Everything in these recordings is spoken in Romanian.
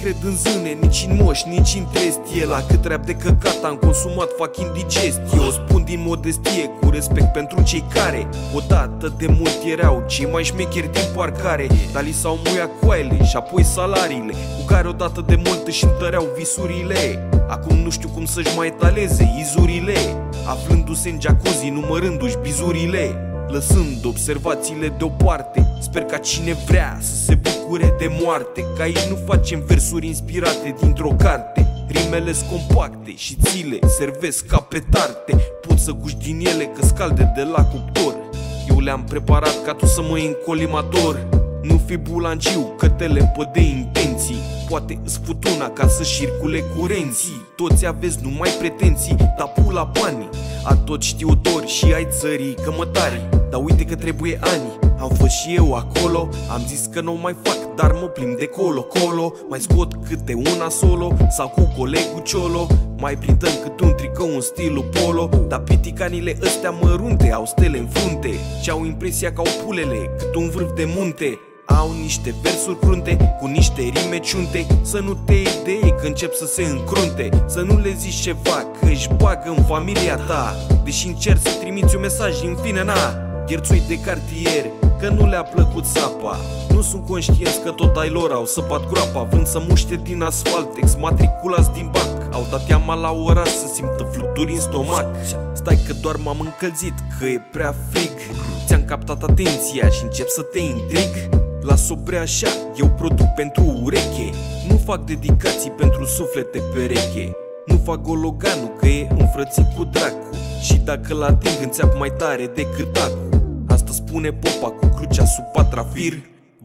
cred în zâne, nici în moș, nici în trestie. La cât rap de căcat am consumat, fac indigestie. O spun din modestie, cu respect pentru cei care odată de mult erau cei mai șmecheri din parcare. Dar li s-au muiat coaile și apoi salariile, cu care odată de mult își întăreau visurile. Acum nu știu cum să-și mai etaleze izurile, aflându-se în jacuzzi, numărându-și bizurile, lăsând observațiile deoparte. Sper ca cine vrea să se bucure de moarte, că aici nu facem versuri inspirate dintr-o carte. Rimele-s compacte și ți le servesc ca pe tarte. Poți să guși din ele că scalde de la cuptor. Eu le-am preparat ca tu să mă iei în colimator. Nu fi bulangiu, că te lepă de intenții. Poate îți fut una ca să circule curenții. Toți aveți numai pretenții, dar pula banii. A tot știutori și ai țării cămătari. Dar uite că trebuie ani, am fost și eu acolo. Am zis că nu mai fac, dar mă plimb de colo-colo. Mai scot câte una solo sau cu colegul Ciolo. Mai printăm cât un tricou în stilul polo. Dar piticanile ăstea mărunte au stele în frunte și au impresia că au pulele cât un vârf de munte. Au niște versuri crunte, cu niște rime ciunte. Să nu te idei că încep să se încrunte. Să nu le zici ceva că își bagă în familia ta, deși încerci să trimiți un mesaj, în fine na. Gherțui de cartier, că nu le-a plăcut sapa. Nu sunt conștienți că tot ai lor au săpat groapa, vrând să muște din asfalt, exmatriculați din bac. Au dat teama la oraș să simtă fluturi în stomac. Stai că doar m-am încălzit, că e prea frig. Ți-am captat atenția și încep să te intrig. Las-o bre așa, eu produc pentru ureche. Nu fac dedicații pentru suflete pereche. Nu fac gologanul, că e înfrățit cu dracu. Și dacă l ating înțeap mai tare decât acu. Asta spune popa cu crucea sub patra fir.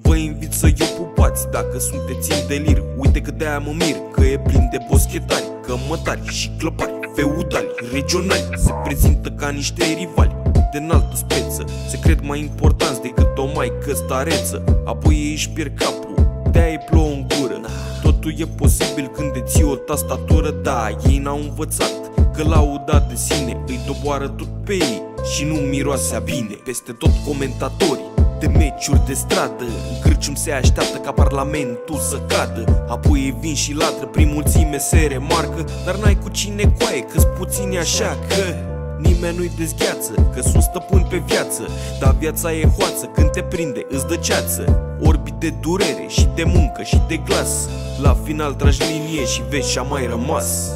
Vă invit să eu pupați dacă sunteți în delir. Uite că de-aia mă mir, că e plin de boschetari, cămătari și clăpari feudali, regionali. Se prezintă ca niște rivali de înaltă speță. Se cred mai importanți decât o maică stareță. Apoi ei își pierd capul, de-aia îi plouă în gură. Totul e posibil când deții o tastatură. Da, ei n-au învățat că lauda de sine îi doboară tot pe ei și nu miroasea bine. Peste tot comentatorii de meciuri de stradă, în cârcium se așteaptă ca parlamentul să cadă. Apoi ei vin și latră, prin mulțime se remarcă. Dar n-ai cu cine coaie, că-s puțini așa că nimeni nu-i dezgheață, că sunt stăpâni pe viață. Dar viața e hoață, când te prinde îți dă ceață. Orbi de durere și de muncă și de glas. La final tragi linie și vezi ce-a mai rămas.